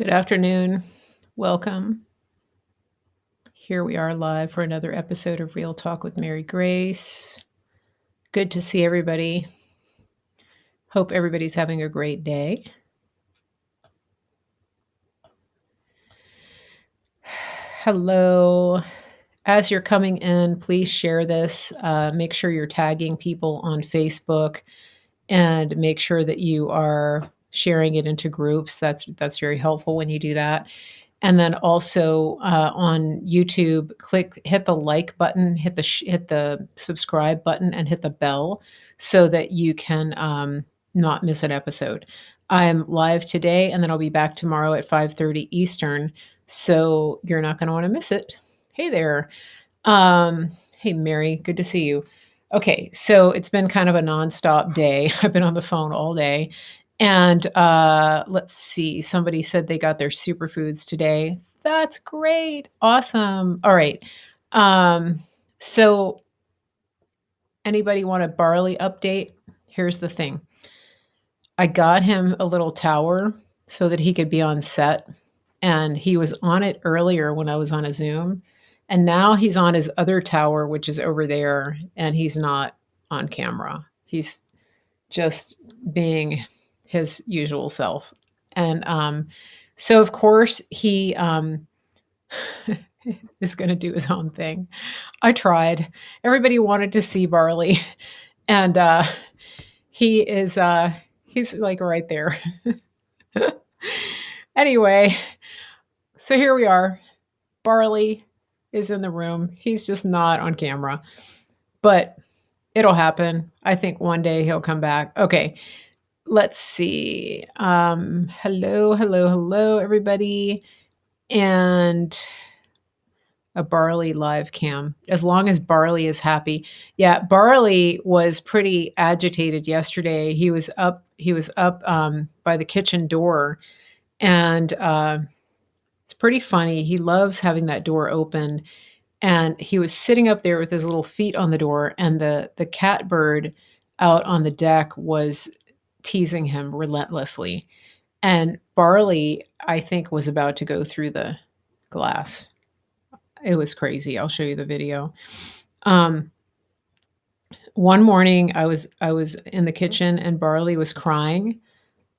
Good afternoon. Welcome. Here we are live for another episode of Real Talk with Mary Grace. Good to see everybody. Hope everybody's having a great day. Hello. As you're coming in, please share this. Make sure you're tagging people on Facebook and make sure that you are sharing it into groups. That's very helpful when you do that. And then also on YouTube, hit the like button, hit the subscribe button, and hit the bell so that you can not miss an episode. I'm live today, and then I'll be back tomorrow at 5:30 Eastern. So you're not going to want to miss it. Hey there. Hey Mary, good to see you. Okay, so it's been kind of a nonstop day. I've been on the phone all day. And let's see, somebody said they got their superfoods today. That's great. Awesome. All right. So anybody want a barley update? Here's the thing. I got him a little tower so that he could be on set. And he was on it earlier when I was on a Zoom. And now he's on his other tower, which is over there, and he's not on camera. He's just being his usual self. And so, of course, he is going to do his own thing. I tried. Everybody wanted to see Barley, and he is he's like right there. Anyway, so here we are. Barley is in the room. He's just not on camera, but it'll happen. I think one day he'll come back. Okay. Let's see. Hello, everybody. And a Barley live cam. As long as Barley is happy. Yeah, Barley was pretty agitated yesterday. He was up by the kitchen door, and it's pretty funny. He loves having that door open, and he was sitting up there with his little feet on the door, and the catbird out on the deck was teasing him relentlessly. And Barley, I think, was about to go through the glass. It was crazy. I'll show you the video. Um, One morning, I was in the kitchen, and Barley was crying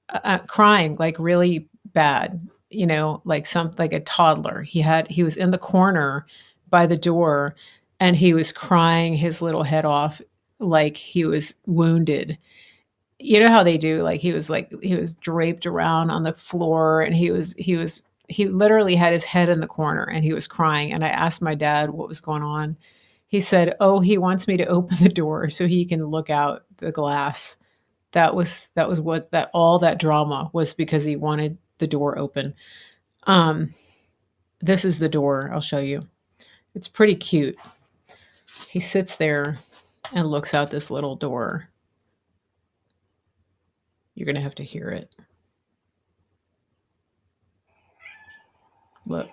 like really bad. Like a toddler. He was in the corner by the door, and he was crying his little head off, like he was wounded. You know how they do, like he was draped around on the floor, and he literally had his head in the corner, and he was crying. And I asked my dad what was going on. He said, "Oh, he wants me to open the door so he can look out the glass." That was what that all that drama was, because he wanted the door open. um this is the door. I'll show you. It's pretty cute. He sits there and looks out this little door. You're gonna have to hear it. Look.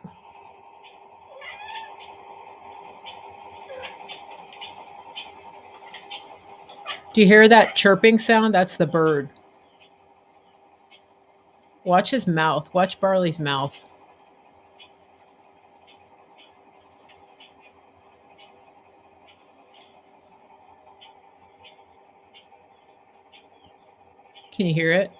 Do you hear that chirping sound? That's the bird. Watch his mouth. Watch Barley's mouth. Can you hear it?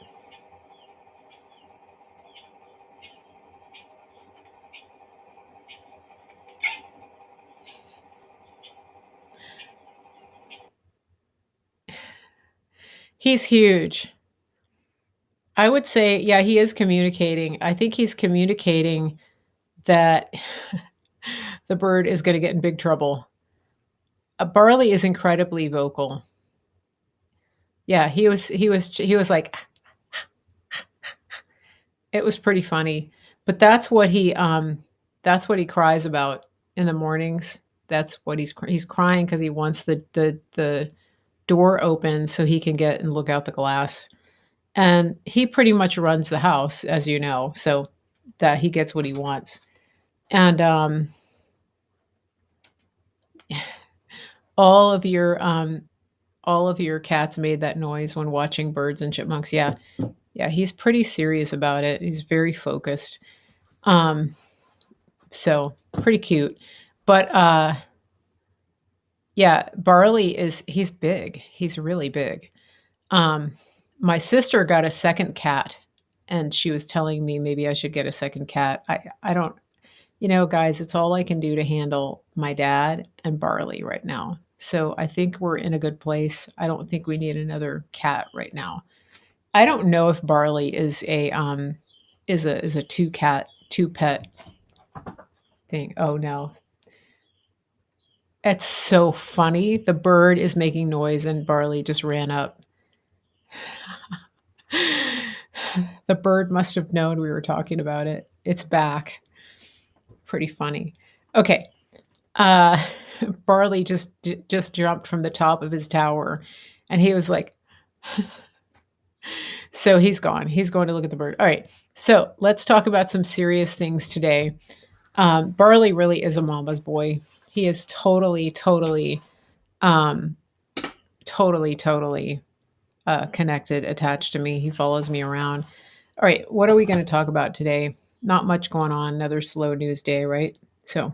He's huge. I would say, yeah, he is communicating. I think he's communicating that the bird is going to get in big trouble. Barley is incredibly vocal. Yeah, he was like, it was pretty funny. But that's what he cries about in the mornings. That's what he's crying, because he wants the door open so he can get and look out the glass. And he pretty much runs the house, as you know, so that he gets what he wants. And all of your all of your cats made that noise when watching Birds and Chipmunks. Yeah, Yeah, he's pretty serious about it. He's very focused. Um, so pretty cute. But yeah, Barley he's big. He's really big. Um, my sister got a second cat, and she was telling me maybe I should get a second cat. I don't, guys, it's all I can do to handle my dad and Barley right now. So I think we're in a good place. I don't think we need another cat right now. I don't know if Barley is a two cat, two pet thing. Oh no. It's so funny. The bird is making noise and Barley just ran up. The bird must have known we were talking about it. It's back. Pretty funny. Okay. Uh Barley just jumped from the top of his tower and he was like, so he's gone. He's going to look at the bird. All right. So let's talk about some serious things today. Barley really is a mama's boy. He is um, totally connected, attached to me. He follows me around. All right, what are we going to talk about today? Not much going on. Another slow news day, right? So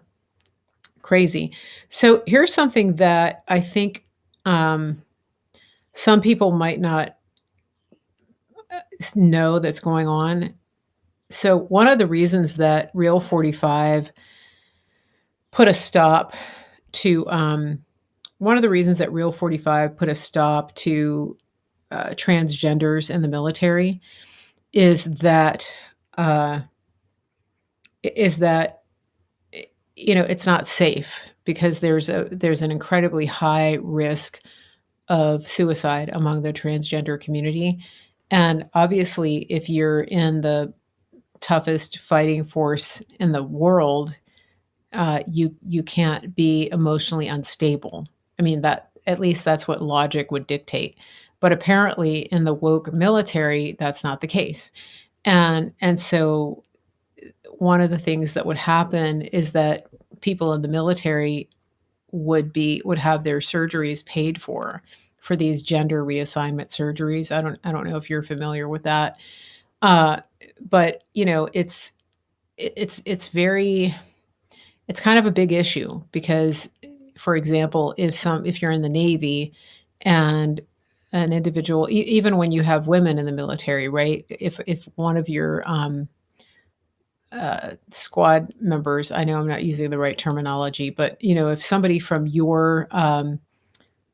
crazy. So here's something that I think um, some people might not know that's going on. So one of the reasons that Real 45 put a stop to one of the reasons that Real 45 put a stop to transgenders in the military is that uh, is that it's not safe because there's an incredibly high risk of suicide among the transgender community, and obviously if you're in the toughest fighting force in the world, you can't be emotionally unstable. I mean, that at least that's what logic would dictate. But apparently, in the woke military, that's not the case. And so one of the things that would happen is that people in the military would have their surgeries paid for these gender reassignment surgeries. I don't know if you're familiar with that, uh, but it's very it's kind of a big issue because, for example, if you're in the Navy and an individual, even when you have women in the military, right? If one of your squad members, I know I'm not using the right terminology, but if somebody from your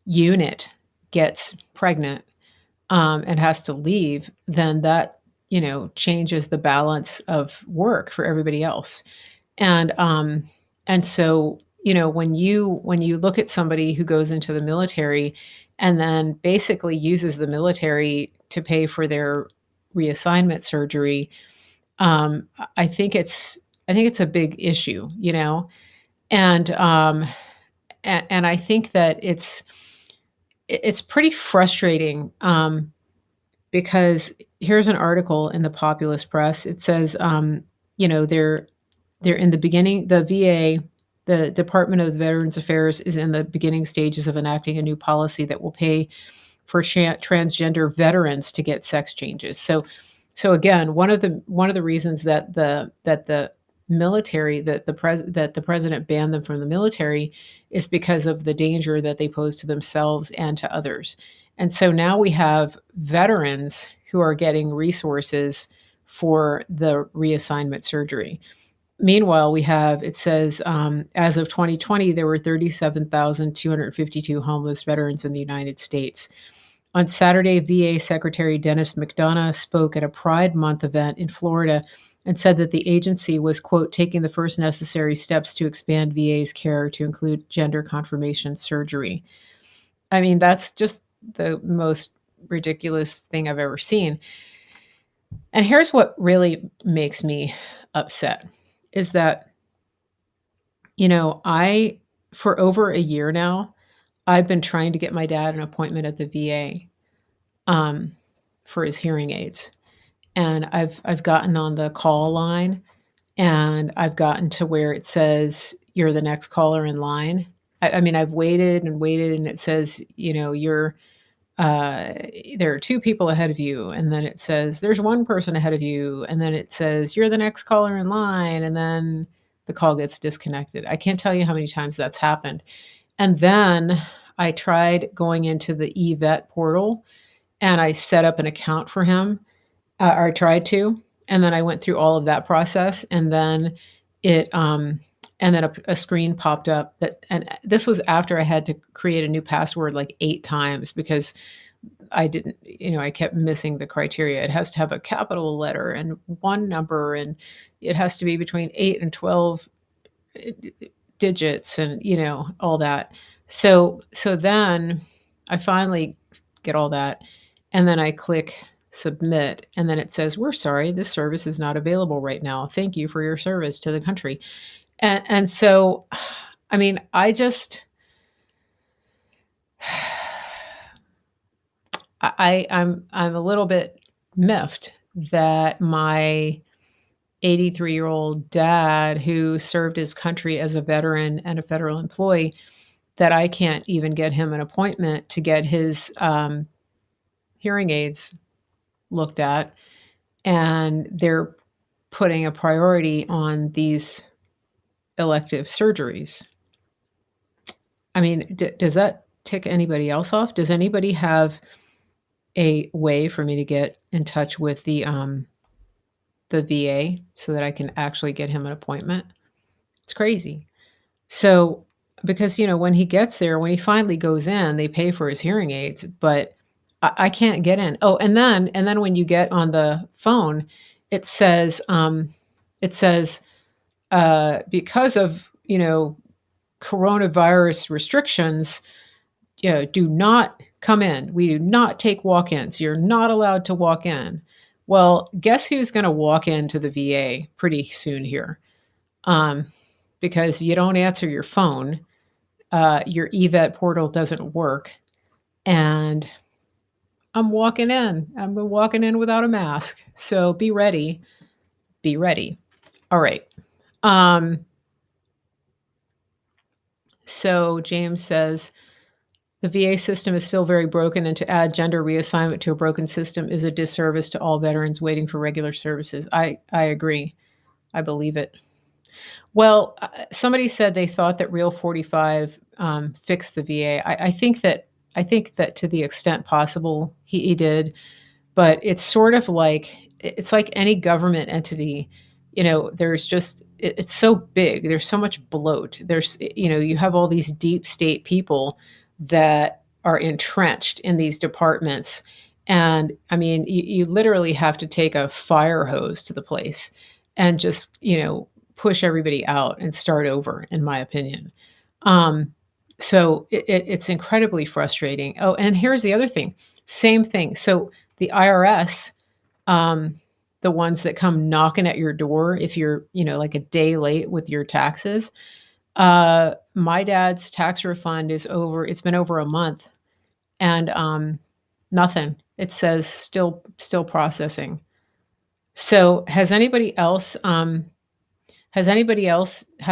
unit gets pregnant and has to leave, then that changes the balance of work for everybody else. And so when you look at somebody who goes into the military and then basically uses the military to pay for their reassignment surgery, I think it's a big issue, and and I think that it's pretty frustrating, because here's an article in the Populist Press. It says, they're in the beginning. The VA, the Department of Veterans Affairs, is in the beginning stages of enacting a new policy that will pay for transgender veterans to get sex changes. So again, one of the reasons that the military that the president banned them from the military is because of the danger that they pose to themselves and to others. And so now we have veterans who are getting resources for the reassignment surgery. Meanwhile, it says, as of 2020, there were 37,252 homeless veterans in the United States. On Saturday, VA Secretary Dennis McDonough spoke at a Pride Month event in Florida and said that the agency was, quote, taking the first necessary steps to expand VA's care to include gender confirmation surgery. I mean, that's just the most ridiculous thing I've ever seen. And here's what really makes me upset is that, I, for over a year now, I've been trying to get my dad an appointment at the VA um, for his hearing aids. And I've gotten on the call line and I've gotten to where it says you're the next caller in line. I mean, I've waited and waited and it says, you're uh, there are two people ahead of you, and then it says there's one person ahead of you, and then it says you're the next caller in line, and then the call gets disconnected. I can't tell you how many times that's happened. And then I tried going into the eVet portal and I set up an account for him, or I tried to, and then I went through all of that process, and then it, and then a screen popped up that, and this was after I had to create a new password like 8 times because I didn't, I kept missing the criteria. It has to have a capital letter and one number, and it has to be between 8 and 12 digits, and all that. So then I finally get all that, and then I click submit, and then it says, we're sorry, this service is not available right now. Thank you for your service to the country. And so, I mean, I'm a little bit miffed that my 83-year-old dad who served his country as a veteran and a federal employee, that I can't even get him an appointment to get his hearing aids looked at, and they're putting a priority on these elective surgeries. I mean, does that tick anybody else off? Does anybody have a way for me to get in touch with the VA so that I can actually get him an appointment? It's crazy. So, because when he gets there, when he finally goes in, they pay for his hearing aids, but I can't get in. Oh, and then when you get on the phone, it says because of coronavirus restrictions, do not come in. We do not take walk-ins. You're not allowed to walk in. Well, guess who's going to walk into the VA pretty soon here? Because you don't answer your phone, your eVet portal doesn't work, and I'm walking in. I'm walking in without a mask. So be ready. Be ready. All right. So James says, the VA system is still very broken, and to add gender reassignment to a broken system is a disservice to all veterans waiting for regular services. I agree. I believe it. Well, somebody said they thought that Real 45 fixed the VA. I think that to the extent possible, he did, but it's sort of like it's like any government entity. There's just it's so big. There's so much bloat. You have all these deep state people that are entrenched in these departments, and I mean, you literally have to take a fire hose to the place and just push everybody out and start over, in my opinion. So it's incredibly frustrating. Oh, and here's the other thing. Same thing. So the IRS, the ones that come knocking at your door if you're, like a day late with your taxes. My dad's tax refund is over. It's been over a month, and nothing. It says still processing. So has anybody else had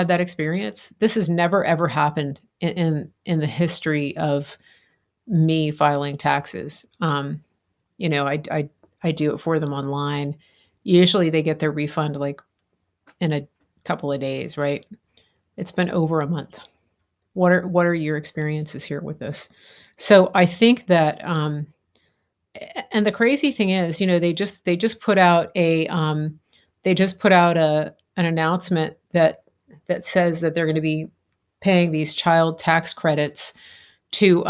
that experience? This has never ever happened in the history of me filing taxes. I do it for them online. Usually they get their refund like in a couple of days, right? It's been over a month. What are your experiences here with this? So I think that and the crazy thing is, they just put out an announcement that says that they're going to be paying these child tax credits to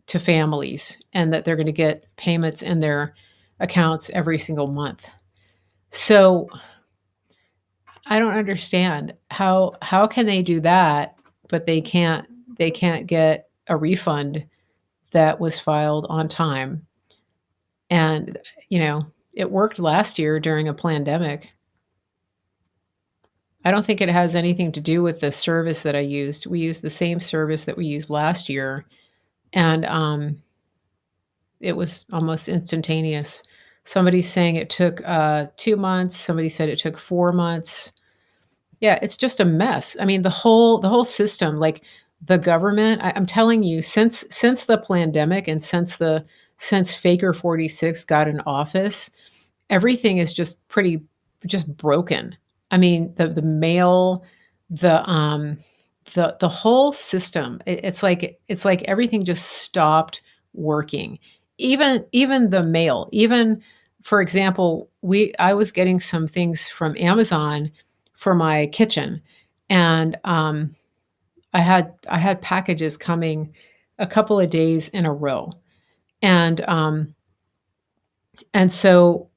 families, and that they're going to get payments in their accounts every single month. So I don't understand how can they do that, but they can't get a refund that was filed on time. And it worked last year during a pandemic. I don't think it has anything to do with the service that I used. We used the same service that we used last year, and it was almost instantaneous. Somebody's saying it took 2 months. Somebody said it took 4 months. Yeah, it's just a mess. I mean, the whole system, like the government, I'm telling you, since the pandemic and since Faker 46 got in office, everything is just broken. I mean, the mail, the the whole system. It's like everything just stopped working. Even the mail. Even for example, we I was getting some things from Amazon for my kitchen, and I had packages coming a couple of days in a row, and so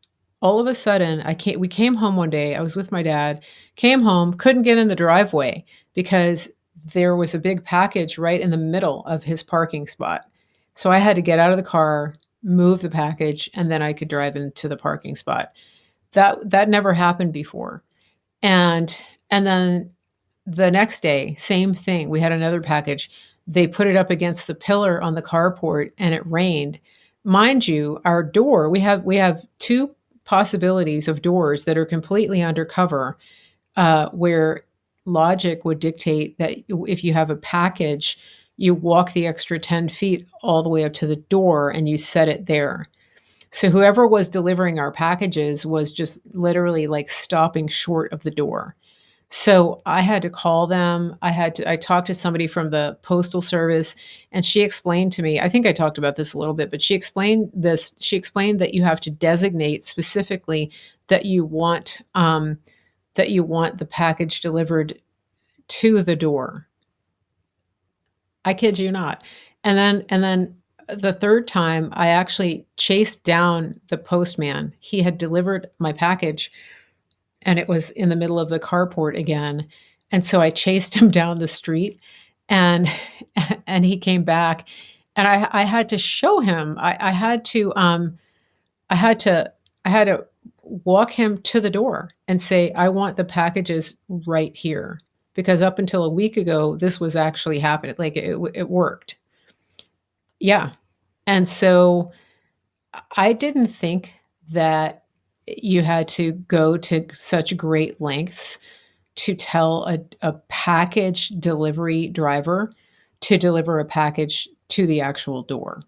all of a sudden, we came home one day. I was with my dad, came home, couldn't get in the driveway because there was a big package right in the middle of his parking spot. So I had to get out of the car, move the package, and then I could drive into the parking spot. That never happened before. And then the next day, same thing. We had another package. They put it up against the pillar on the carport and it rained. Mind you, our door, we have two possibilities of doors that are completely undercover, where logic would dictate that if you have a package, you walk the extra 10 feet all the way up to the door and you set it there. So whoever was delivering our packages was just literally like stopping short of the door. So I had to call them. I talked to somebody from the postal service, and she explained to me, I think I talked about this a little bit, but she explained that you have to designate specifically that you want the package delivered to the door. I kid you not. And then the third time I actually chased down the postman. He had delivered my package and it was in the middle of the carport again. And so I chased him down the street, and and he came back, and I had to show him. I had to I had to walk him to the door and say, I want the packages right here. Because up until a week ago, this was actually happening. Like it worked. Yeah. And so I didn't think that you had to go to such great lengths to tell a package delivery driver to deliver a package to the actual door.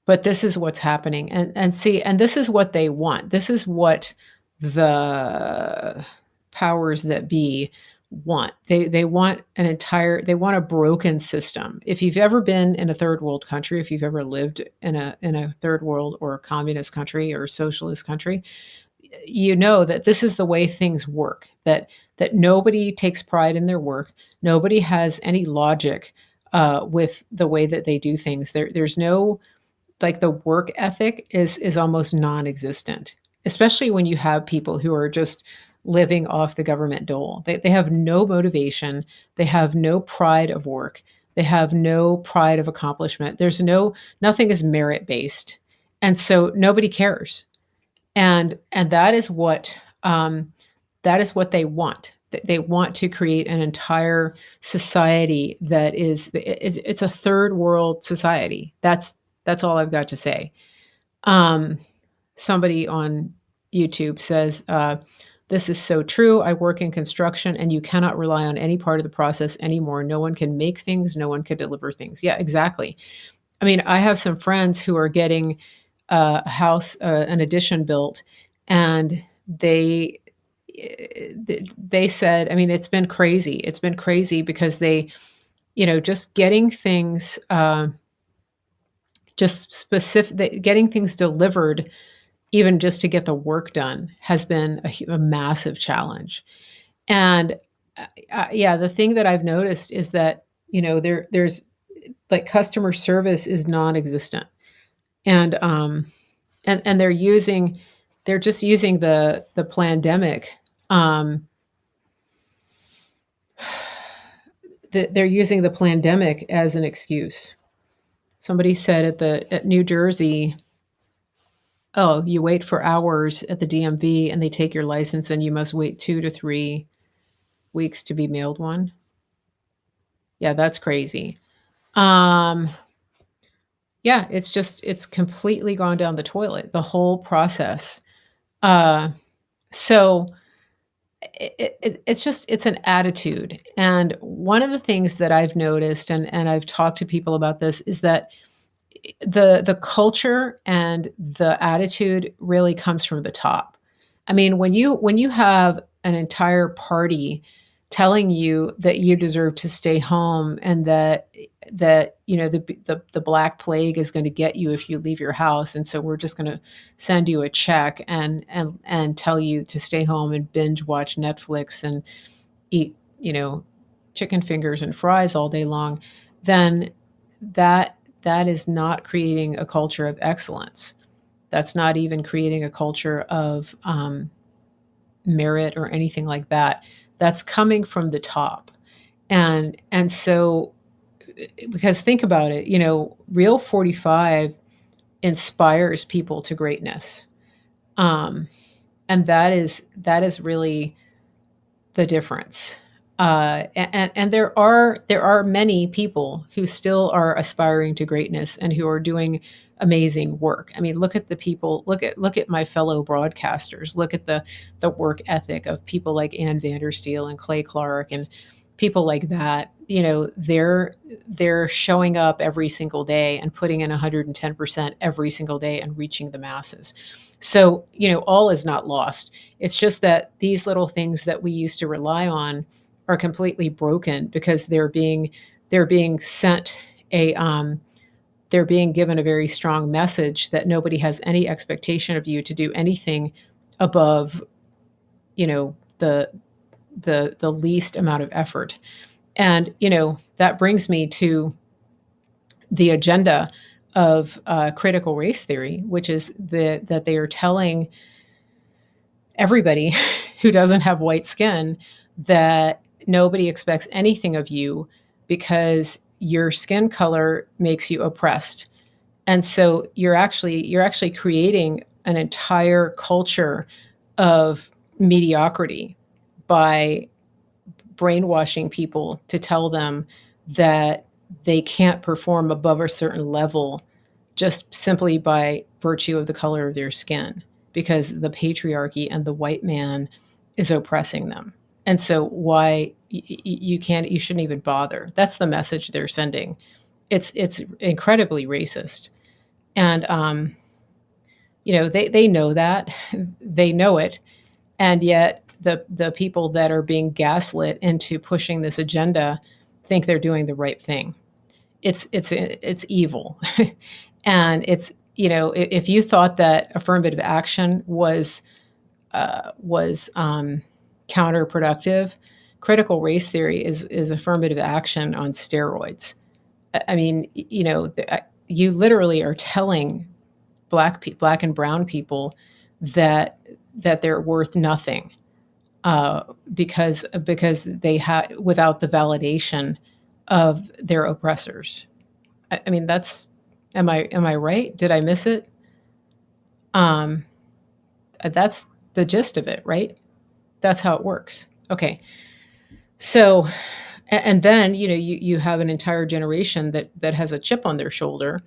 But this is what's happening. And see, and this is what they want. This is what the powers that be want. They want they want a broken system. If you've ever been in a third world country, if you've ever lived in a third world or a communist country or socialist country, you know that this is the way things work. That nobody takes pride in their work. Nobody has any logic with the way that they do things. There's no, like, the work ethic is almost non-existent, especially when you have people who are just living off the government dole. They have no motivation. They have no pride of work. They have no pride of accomplishment. Nothing is merit based. And so nobody cares. And that is what they want. They want to create an entire society that it's a third world society. That's all I've got to say. Um, Somebody on YouTube says, "This is so true. I work in construction, and you cannot rely on any part of the process anymore. No one can make things. No one can deliver things." Yeah, exactly. I mean, I have some friends who are getting a house, an addition built, and they said, I mean, it's been crazy. It's been crazy because just getting things, getting things delivered, even just to get the work done, has been a massive challenge. And yeah, the thing that I've noticed is that there's like customer service is non-existent, and they're just using the pandemic. Um, they're using the pandemic as an excuse. Somebody said at New Jersey, "Oh, you wait for hours at the DMV, and they take your license, and you must wait 2 to 3 weeks to be mailed one." Yeah, that's crazy. Um, yeah, it's completely gone down the toilet, the whole process. Uh, so it's an attitude. And one of the things that I've noticed, and I've talked to people about this, is that the culture and the attitude really comes from the top. I mean, when you have an entire party telling you that you deserve to stay home, and that the black plague is going to get you if you leave your house, and so we're just going to send you a check and tell you to stay home and binge watch Netflix and eat, chicken fingers and fries all day long, then that is not creating a culture of excellence. That's not even creating a culture of merit or anything like that. That's coming from the top. And so, because think about it, Real 45 inspires people to greatness. Um, and that is really the difference. And there are many people who still are aspiring to greatness and who are doing amazing work. I mean, look at the people. Look at my fellow broadcasters. Look at the work ethic of people like Ann Vandersteel and Clay Clark and people like that. They're showing up every single day and putting in 110% every single day and reaching the masses. So all is not lost. It's just that these little things that we used to rely on are completely broken because they're being sent a they're being given a very strong message that nobody has any expectation of you to do anything above the the least amount of effort. And that brings me to the agenda of critical race theory, which is that they are telling everybody who doesn't have white skin that nobody expects anything of you because your skin color makes you oppressed. And so you're actually creating an entire culture of mediocrity by brainwashing people to tell them that they can't perform above a certain level just simply by virtue of the color of their skin because the patriarchy and the white man is oppressing them. And so you shouldn't even bother. That's the message they're sending. It's incredibly racist. And they know that. They know it. And yet the people that are being gaslit into pushing this agenda think they're doing the right thing. It's evil. And if you thought that affirmative action was counterproductive, critical race theory is affirmative action on steroids. I mean, you literally are telling black and brown people that they're worth nothing because they have without the validation of their oppressors. I mean, am I right? Did I miss it? Um, that's the gist of it, right? That's how it works. Okay. So, and then, you have an entire generation that has a chip on their shoulder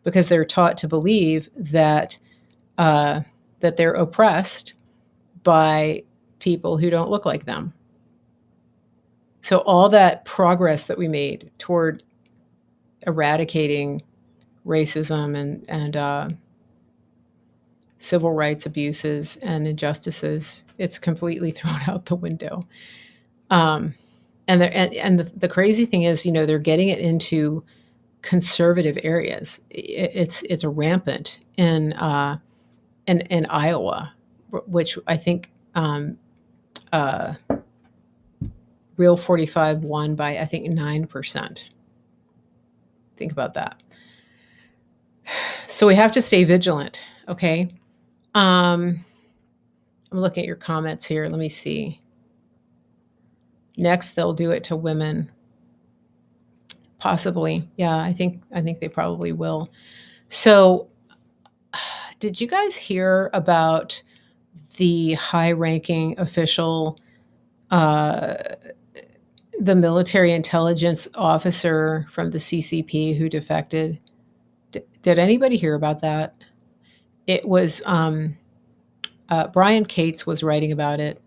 because they're taught to believe that they're oppressed by people who don't look like them. So all that progress that we made toward eradicating racism and civil rights abuses and injustices, it's completely thrown out the window. And the crazy thing is, they're getting it into conservative areas. It's rampant in Iowa, which I think uh, Real 45 won by I think 9%. Think about that. So we have to stay vigilant. Okay. I'm looking at your comments here. Let me see. Next, they'll do it to women. Possibly. Yeah, I think they probably will. So, did you guys hear about the high-ranking official, uh, the military intelligence officer from the CCP who defected? Did anybody hear about that? It was Brian Cates was writing about it.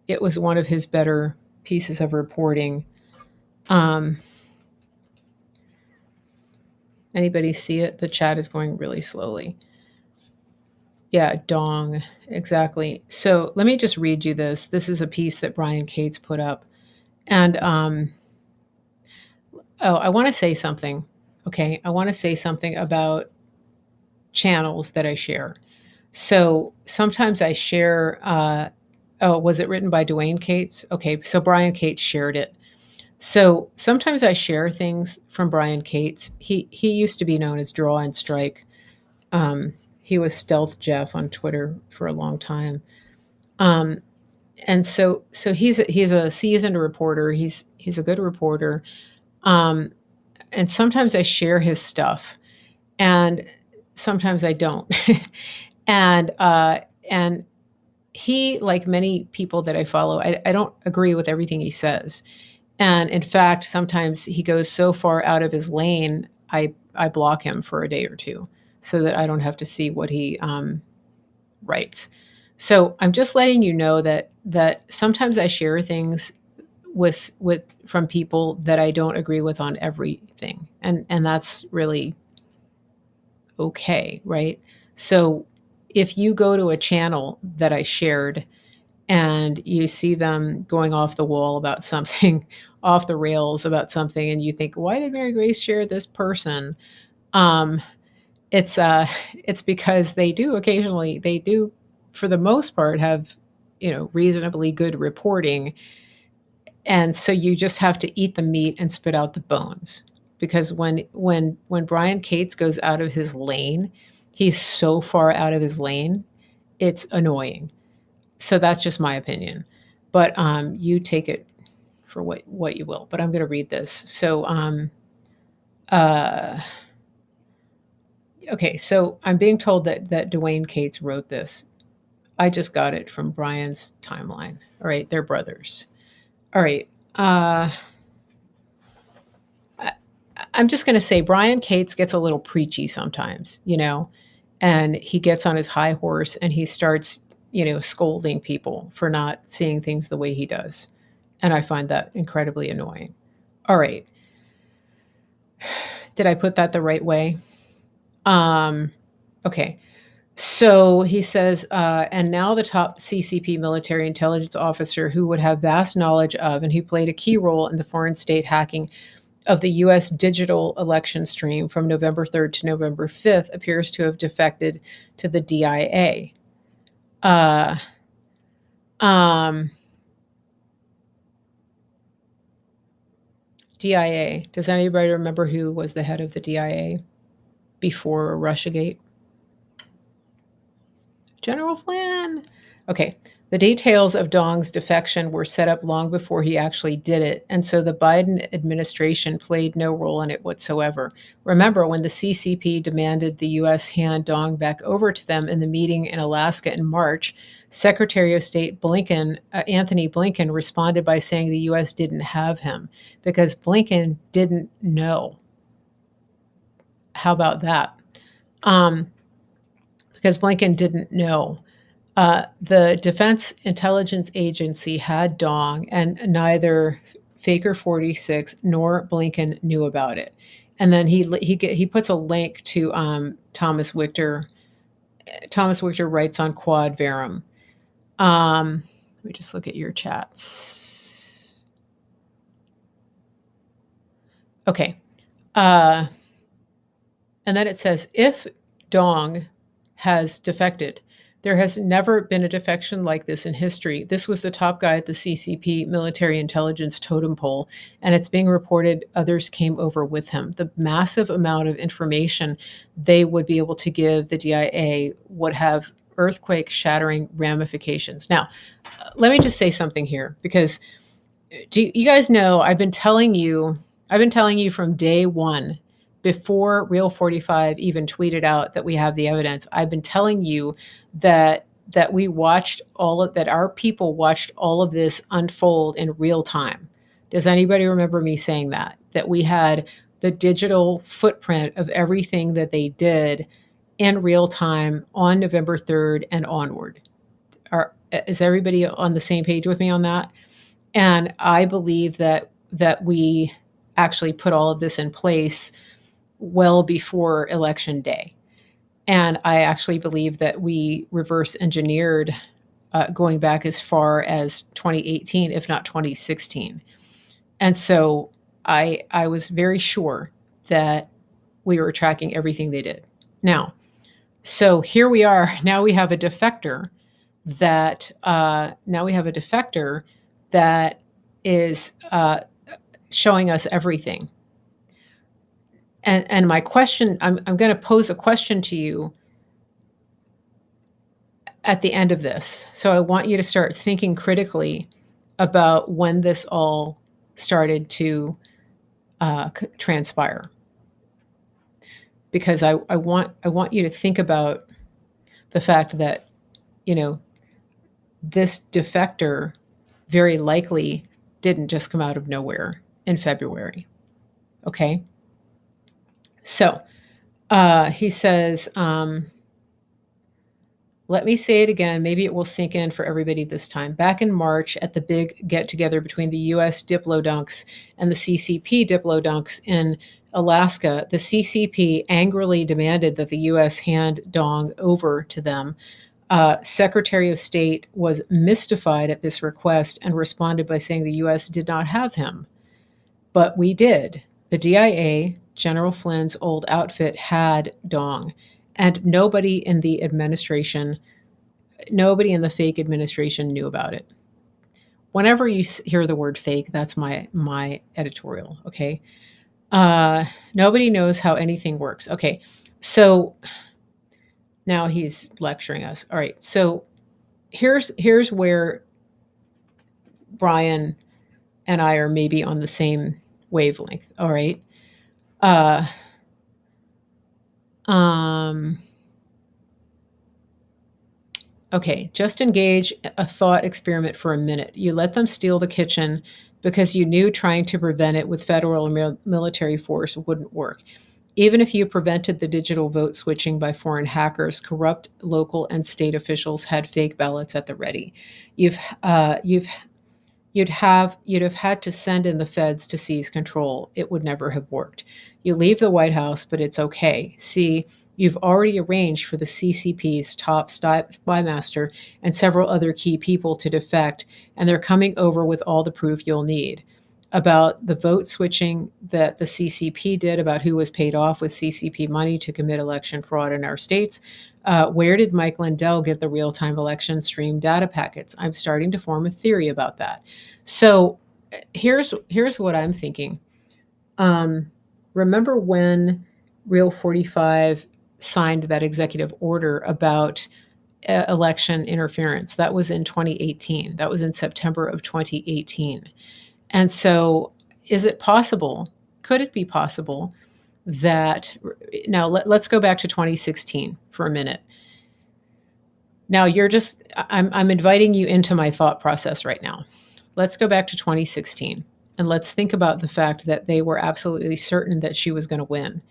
it was one of his better pieces of reporting. Anybody see it? The chat is going really slowly. Yeah, dong. Exactly. So let me just read you this. This is a piece that Brian Cates put up. And I want to say something. Okay. I want to say something about channels that I share. So sometimes I share, was it written by Dwayne Cates? Okay. So Brian Cates shared it. So sometimes I share things from Brian Cates. He used to be known as Draw and Strike. He was Stealth Jeff on Twitter for a long time. And so he's a seasoned reporter. He's a good reporter. Um, and sometimes I share his stuff, and sometimes I don't. And he, like many people that I follow, I don't agree with everything he says. And in fact, sometimes he goes so far out of his lane, I block him for a day or two so that I don't have to see what he writes. So I'm just letting you know that sometimes I share things with from people that I don't agree with on everything, and that's really okay, right? So if you go to a channel that I shared and you see them going off the wall about something, off the rails about something, and you think, why did Mary Grace share this person? Um, it's because they do for the most part have, reasonably good reporting, and so you just have to eat the meat and spit out the bones, because when Brian Cates goes out of his lane, he's so far out of his lane, it's annoying. So that's just my opinion, but you take it for what you will. But I'm going to read this. So uh, okay, so I'm being told that Dwayne Cates wrote this. I just got it from Brian's timeline. All right, they're brothers. All right. I'm just going to say Brian Cates gets a little preachy sometimes, and he gets on his high horse and he starts, scolding people for not seeing things the way he does. And I find that incredibly annoying. All right. Did I put that the right way? Okay. So he says, and now the top CCP military intelligence officer who would have vast knowledge of and who played a key role in the foreign state hacking of the U.S. digital election stream from November 3rd to November 5th appears to have defected to the DIA. DIA. Does anybody remember who was the head of the DIA before Russiagate? General Flynn. Okay. The details of Dong's defection were set up long before he actually did it, and so the Biden administration played no role in it whatsoever. Remember, when the CCP demanded the U.S. hand Dong back over to them in the meeting in Alaska in March, Secretary of State Anthony Blinken, responded by saying the U.S. didn't have him because Blinken didn't know. How about that? Because Blinken didn't know. The Defense Intelligence Agency had Dong, and neither Faker 46 nor Blinken knew about it. And then he puts a link to Thomas Wichter. Thomas Wichter writes on Quad Verum. Let me just look at your chats. Okay. And then it says, if Dong has defected, there has never been a defection like this in history. This was the top guy at the CCP military intelligence totem pole, and it's being reported others came over with him. The massive amount of information they would be able to give the DIA would have earthquake-shattering ramifications. Now, let me just say something here, because you guys know I've been telling you from day one, before Real 45 even tweeted out that we have the evidence. I've been telling you that we watched that our people watched all of this unfold in real time. Does anybody remember me saying that? That we had the digital footprint of everything that they did in real time on November 3rd and onward. Is everybody on the same page with me on that? And I believe that we actually put all of this in place well before election day. And I actually believe that we reverse engineered going back as far as 2018, if not 2016. And so I was very sure that we were tracking everything they did. Now, so here we are. Now we have a defector that is showing us everything. And my question, I'm going to pose a question to you at the end of this. So I want you to start thinking critically about when this all started to transpire, because I want you to think about the fact that, you know, this defector very likely didn't just come out of nowhere in February. Okay. So he says, let me say it again. Maybe it will sink in for everybody this time. Back in March at the big get together between the US Diplodunks and the CCP Diplodunks in Alaska, the CCP angrily demanded that the US hand Dong over to them. Secretary of State was mystified at this request and responded by saying the US did not have him. But we did. The DIA, General Flynn's old outfit, had Dong. And nobody in the fake administration knew about it. Whenever you hear the word fake, that's my editorial, okay? Nobody knows how anything works. Okay, so now he's lecturing us. All right, so here's where Brian and I are maybe on the same wavelength. All right. Okay, just engage a thought experiment for a minute. You let them steal the kitchen because you knew trying to prevent it with federal or military force wouldn't work. Even if you prevented the digital vote switching by foreign hackers, corrupt local and state officials had fake ballots at the ready. You'd have had to send in the feds to seize control. It would never have worked. You leave the White House, but it's okay. See, you've already arranged for the CCP's top spy master and several other key people to defect, and they're coming over with all the proof you'll need. About the vote switching that the CCP did, about who was paid off with CCP money to commit election fraud in our states. Where did Mike Lindell get the real-time election stream data packets? I'm starting to form a theory about that. So here's what I'm thinking. Remember when Real 45 signed that executive order about election interference? That was in 2018. That was in September of 2018. And so is it possible, could it be possible that, now let's go back to 2016 for a minute. Now I'm inviting you into my thought process right now. Let's go back to 2016 and let's think about the fact that they were absolutely certain that she was going to win.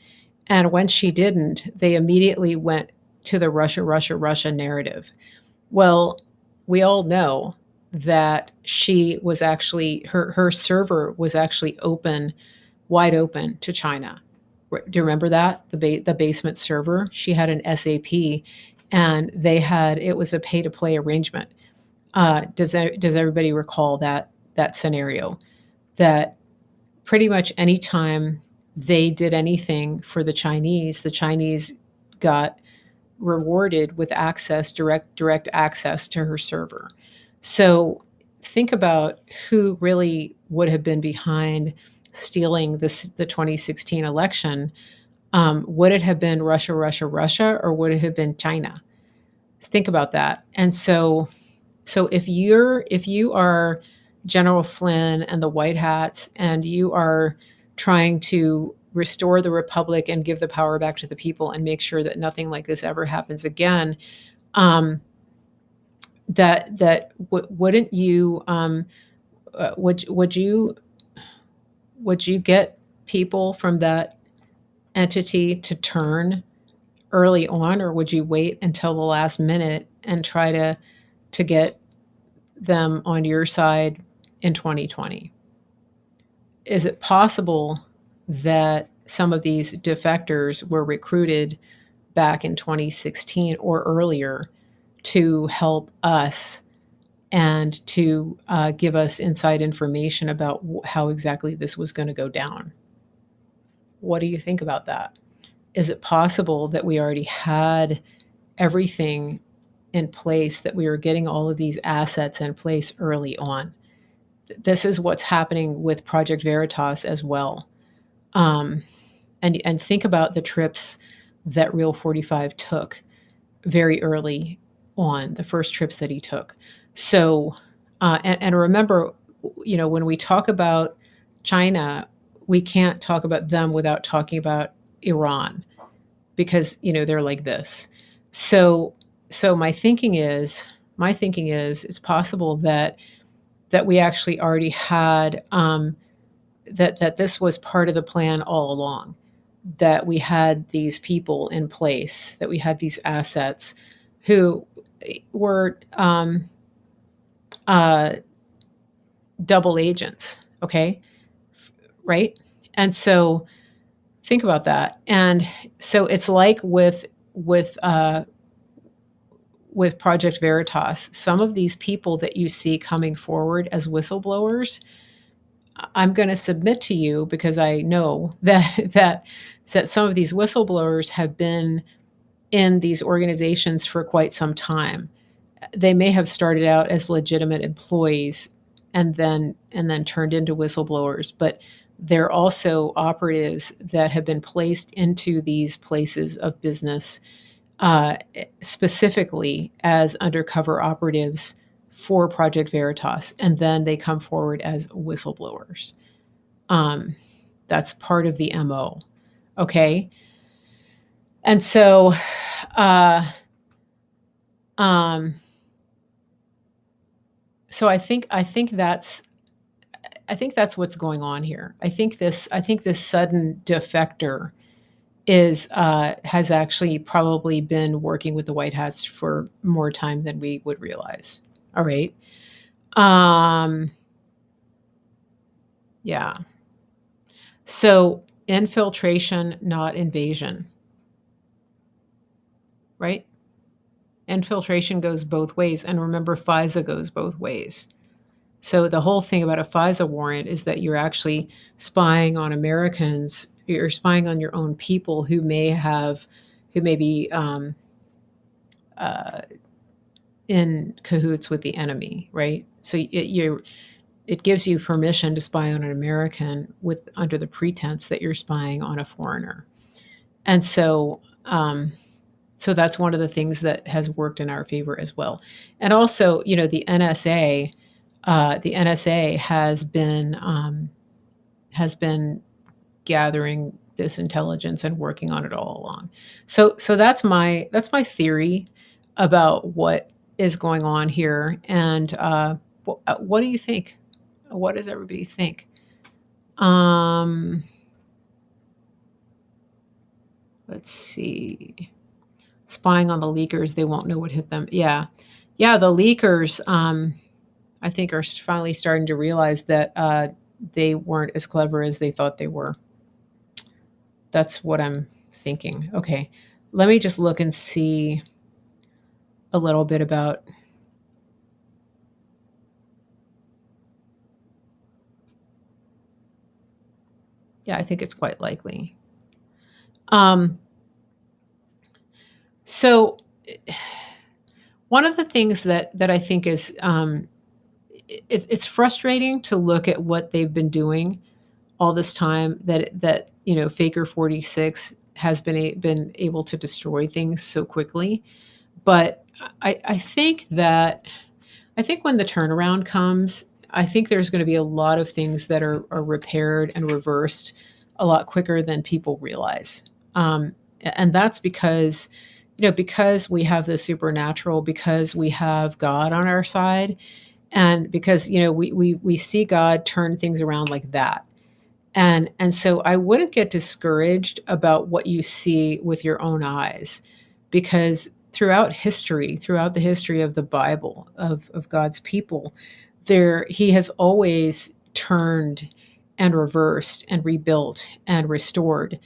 And when she didn't, they immediately went to the Russia, Russia, Russia narrative. Well, we all know that she was actually, her server was actually wide open to China. Do you remember that? The basement server? She had an SAP and it was a pay to play arrangement. Does everybody recall that scenario? That pretty much any time they did anything for the Chinese got rewarded with direct access to her server. So think about who really would have been behind stealing the 2016 election. Would it have been Russia, Russia, Russia, or would it have been China? Think about that. And so if you are General Flynn and the White Hats and you are trying to restore the republic and give the power back to the people and make sure that nothing like this ever happens again, wouldn't you would you get people from that entity to turn early on, or would you wait until the last minute and try to get them on your side in 2020? Is it possible that some of these defectors were recruited back in 2016 or earlier to help us and to give us inside information about how exactly this was going to go down? What do you think about that? Is it possible that we already had everything in place, that we were getting all of these assets in place early on? This is what's happening with Project Veritas as well. And think about the trips that Real 45 took very early on, the first trips that he took. So, and remember, when we talk about China, we can't talk about them without talking about Iran, because they're like this. So my thinking is it's possible that we actually already had, that this was part of the plan all along, that we had these people in place, that we had these assets who were double agents. Okay, right? And so think about that. And so it's like with Project Veritas, some of these people that you see coming forward as whistleblowers, I'm going to submit to you, because I know that some of these whistleblowers have been in these organizations for quite some time. They may have started out as legitimate employees and then turned into whistleblowers, but they're also operatives that have been placed into these places of business, specifically as undercover operatives for Project Veritas, and then they come forward as whistleblowers. That's part of the MO. Okay. And so, so I think that's what's going on here. I think this sudden defector has actually probably been working with the White Hats for more time than we would realize. All right. Yeah. So infiltration, not invasion. Right? Infiltration goes both ways. And remember, FISA goes both ways. So the whole thing about a FISA warrant is that you're actually spying on Americans. You're spying on your own people who may be in cahoots with the enemy, right? So it gives you permission to spy on an American under the pretense that you're spying on a foreigner. And so that's one of the things that has worked in our favor as well. And also, the NSA has been gathering this intelligence and working on it all along. So that's my theory about what is going on here. And what do you think? What does everybody think? Let's see. Spying on the leakers, they won't know what hit them. Yeah, the leakers, I think, are finally starting to realize that they weren't as clever as they thought they were. That's what I'm thinking. Okay, let me just look and see a little bit about. Yeah, I think it's quite likely. So one of the things that I think is, it's frustrating to look at what they've been doing all this time, that Faker 46 has been able to destroy things so quickly. But I think when the turnaround comes, I think there's going to be a lot of things that are repaired and reversed a lot quicker than people realize. And that's because we have the supernatural, because we have God on our side, and because we see God turn things around like that. And so I wouldn't get discouraged about what you see with your own eyes, because throughout the history of the Bible, of God's people, he has always turned and reversed and rebuilt and restored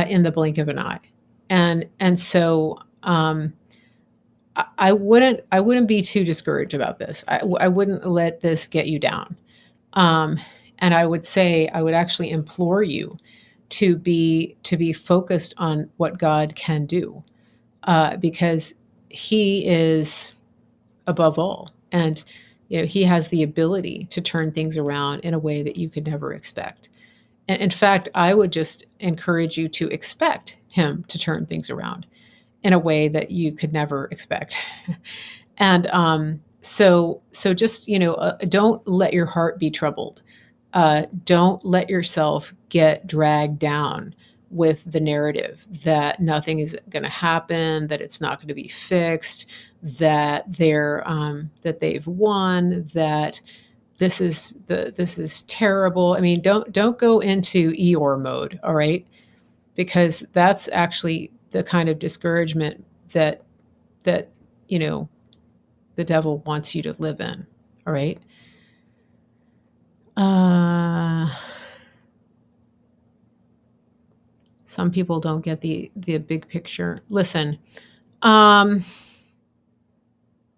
in the blink of an eye. And so I wouldn't be too discouraged about this. I wouldn't let this get you down. Um, and I would say, I would actually implore you to be focused on what God can do, because He is above all, and He has the ability to turn things around in a way that you could never expect. And in fact, I would just encourage you to expect Him to turn things around in a way that you could never expect. And so just don't let your heart be troubled. Don't let yourself get dragged down with the narrative that nothing is going to happen, that it's not going to be fixed, that they've won, that this is terrible. I mean, don't go into Eeyore mode, all right? Because that's actually the kind of discouragement that you know the devil wants you to live in. All right. Uh, some people don't get the big picture. Listen, um,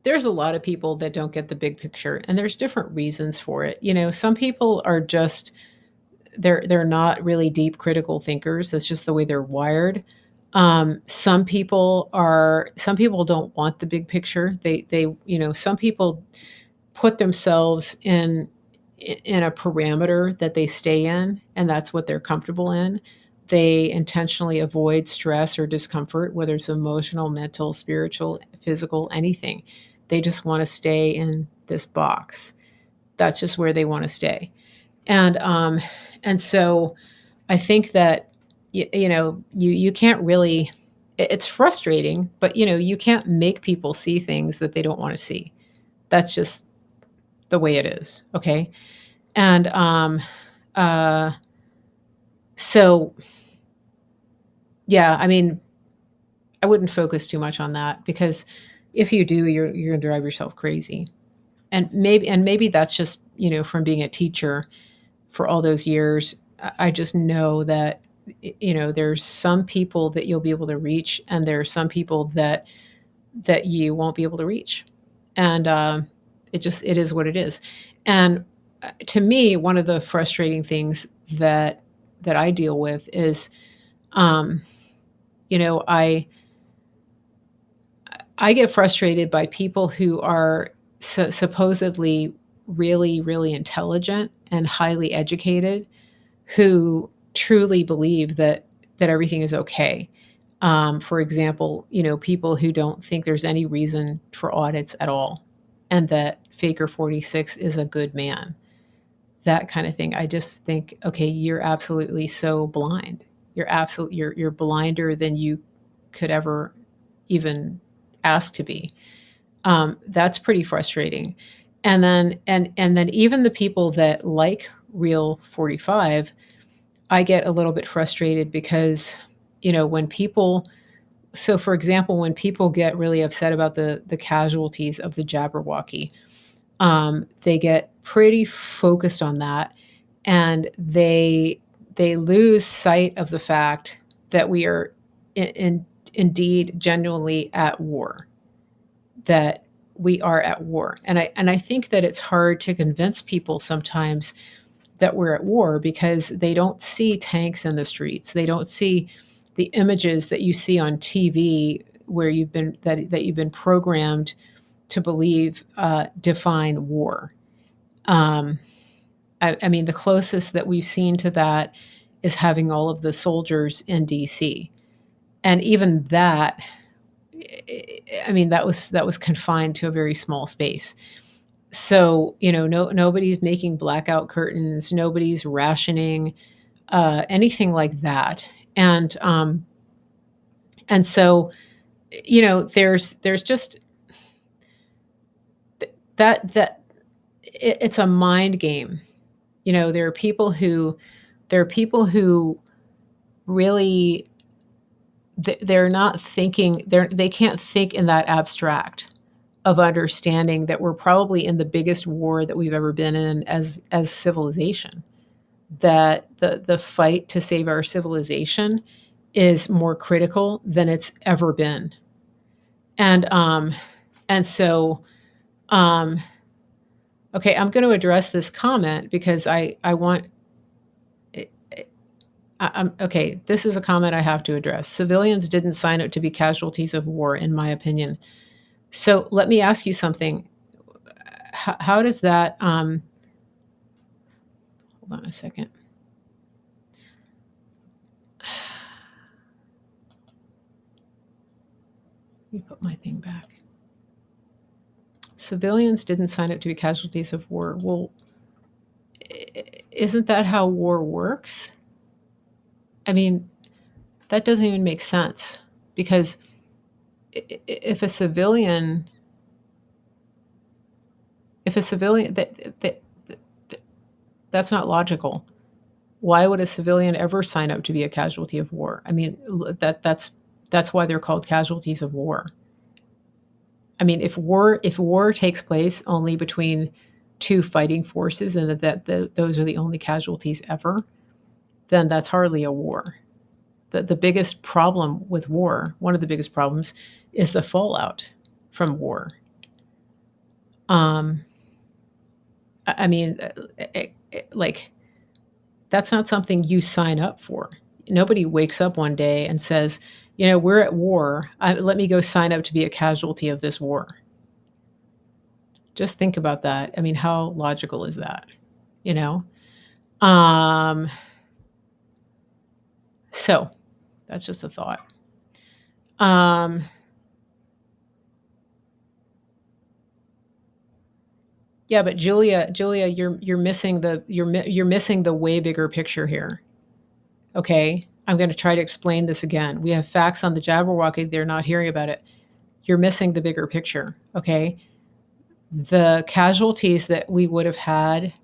there's a lot of people that don't get the big picture, and there's different reasons for it. Some people are just they're not really deep critical thinkers. That's just the way they're wired. Some people don't want the big picture. Some people put themselves in a parameter that they stay in, and that's what they're comfortable in. They intentionally avoid stress or discomfort, whether it's emotional, mental, spiritual, physical, anything. They just want to stay in this box. That's just where they want to stay. And so I think that you can't really. It's frustrating, but you can't make people see things that they don't want to see. That's just the way it is. Okay. And uh, so, yeah, I mean, I wouldn't focus too much on that, because if you do, you're going to drive yourself crazy. And maybe that's just from being a teacher for all those years. I just know that there's some people that you'll be able to reach, and there are some people that you won't be able to reach, and it is what it is. And to me, one of the frustrating things that I deal with is, um, I get frustrated by people who are supposedly really, really intelligent and highly educated, who truly believe that everything is okay. For example, people who don't think there's any reason for audits at all, and that Faker 46 is a good man. That kind of thing. I just think, okay, you're absolutely so blind. You're blinder than you could ever even ask to be. That's pretty frustrating. And then even the people that like Real 45, I get a little bit frustrated because, when people, so for example, when people get really upset about the casualties of the Jabberwocky, they get pretty focused on that, and they lose sight of the fact that we are indeed genuinely at war, that we are at war. And I think that it's hard to convince people sometimes that we're at war, because they don't see tanks in the streets. They don't see the images that you see on TV, where you've been programmed to believe define war. Um, I mean, the closest that we've seen to that is having all of the soldiers in DC, and even that, I mean, that was confined to a very small space. So nobody's making blackout curtains, nobody's rationing, anything like that. And so there's just that it's a mind game. There are people who really they're not thinking, they can't think in that abstract of understanding that we're probably in the biggest war that we've ever been in as civilization, that the fight to save our civilization is more critical than it's ever been. And so um okay, I'm going to address this comment because I want I'm okay, this is a comment I have to address. Civilians didn't sign up to be casualties of war, in my opinion. So let me ask you something. How does that hold on a second. Let me put my thing back. Civilians didn't sign up to be casualties of war. Well, isn't that how war works? I mean, that doesn't even make sense, because if a civilian, that's not logical. Why would a civilian ever sign up to be a casualty of war? I mean, that's why they're called casualties of war. I mean, if war takes place only between two fighting forces, and those are the only casualties ever, then that's hardly a war. The biggest problem with war, one of the biggest problems, is the fallout from war. I mean, like, that's not something you sign up for. Nobody wakes up one day and says, we're at war. Let me go sign up to be a casualty of this war. Just think about that. I mean, how logical is that? So that's just a thought. Yeah, but Julia, you're missing you're missing the way bigger picture here. Okay, I'm going to try to explain this again. We have facts on the Jabberwocky; they're not hearing about it. You're missing the bigger picture. Okay, the casualties that we would have had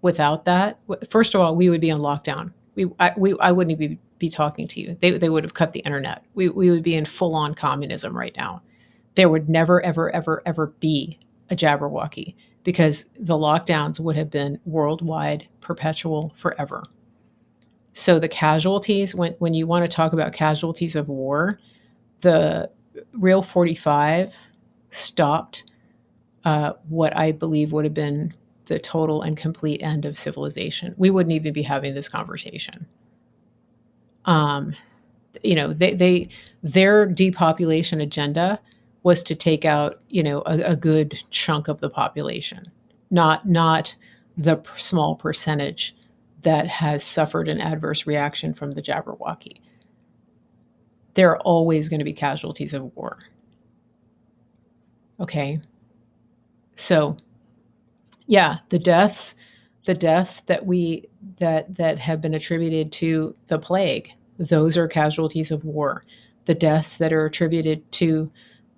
without that. First of all, we would be on lockdown. I wouldn't even be talking to you. They would have cut the internet. We would be in full on communism right now. There would never, ever, ever, ever be a Jabberwocky, because the lockdowns would have been worldwide, perpetual, forever. So the casualties, when you want to talk about casualties of war, the Real 45 stopped what I believe would have been the total and complete end of civilization. We wouldn't even be having this conversation. Their depopulation agenda was to take out, a good chunk of the population, not the small percentage that has suffered an adverse reaction from the Jabberwocky. There are always going to be casualties of war. Okay. So, yeah, the deaths that have been attributed to the plague, those are casualties of war. The deaths that are attributed to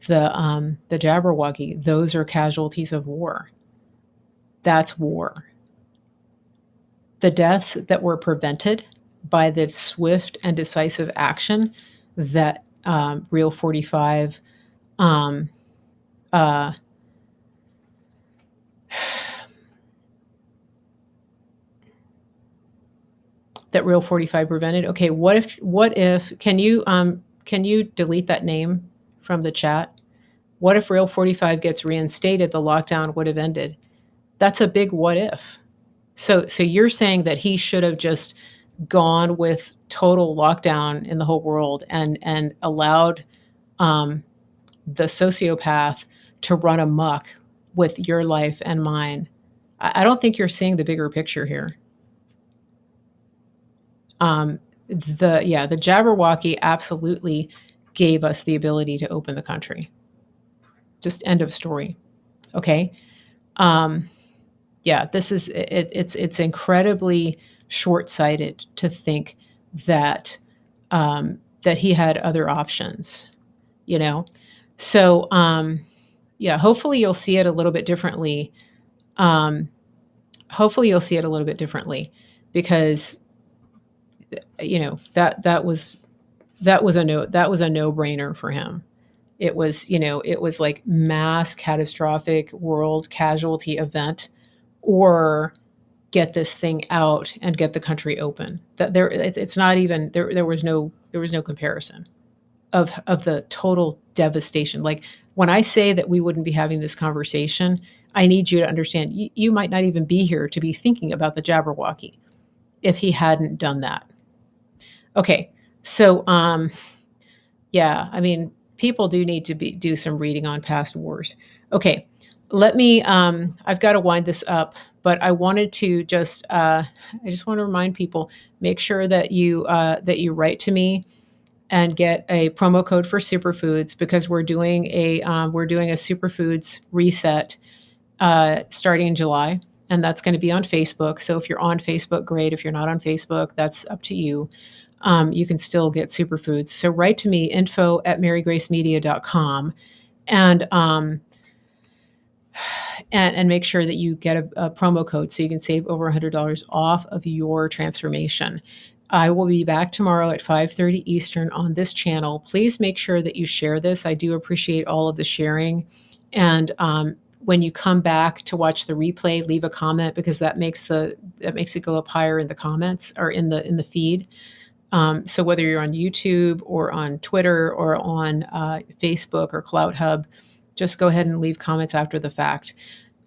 the Jabberwocky, those are casualties of war. That's war. The deaths that were prevented by the swift and decisive action that Real 45 that Real 45 prevented. Okay, what if can you delete that name from the chat? What if Real 45 gets reinstated? The lockdown would have ended. That's a big what if. So you're saying that he should have just gone with total lockdown in the whole world and allowed the sociopath to run amok with your life and mine. I don't think you're seeing the bigger picture here. The Jabberwocky absolutely gave us the ability to open the country. Just end of story. Okay. This is it. It's incredibly short-sighted to think that that he had other options. So hopefully you'll see it a little bit differently. Because that was that was a no-brainer for him. It was, it was like mass catastrophic world casualty event, or get this thing out and get the country open. That there, it's not even there. There was no comparison of the total devastation. Like when I say that we wouldn't be having this conversation, I need you to understand. You might not even be here to be thinking about the Jabberwocky if he hadn't done that. Okay, so yeah, I mean, people do need to do some reading on past wars. Okay, let me. I've got to wind this up, but I wanted to just. I just want to remind people: make sure that you write to me and get a promo code for superfoods, because we're doing a superfoods reset starting in July, and that's going to be on Facebook. So if you're on Facebook, great. If you're not on Facebook, that's up to you. You can still get superfoods. So write to me, info@marygracemedia.com, and and make sure that you get a promo code so you can save over $100 off of your transformation. I will be back tomorrow at 5:30 Eastern on this channel. Please make sure that you share this. I do appreciate all of the sharing. And when you come back to watch the replay, leave a comment, because that makes it go up higher in the comments, or in the feed. So whether you're on YouTube or on Twitter or on Facebook or Cloud Hub, just go ahead and leave comments after the fact.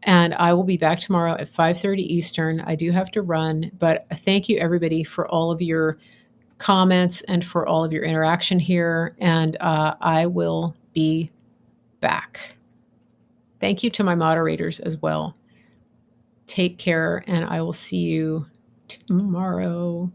And I will be back tomorrow at 5:30 Eastern. I do have to run, but thank you everybody for all of your comments and for all of your interaction here. And I will be back. Thank you to my moderators as well. Take care, and I will see you tomorrow.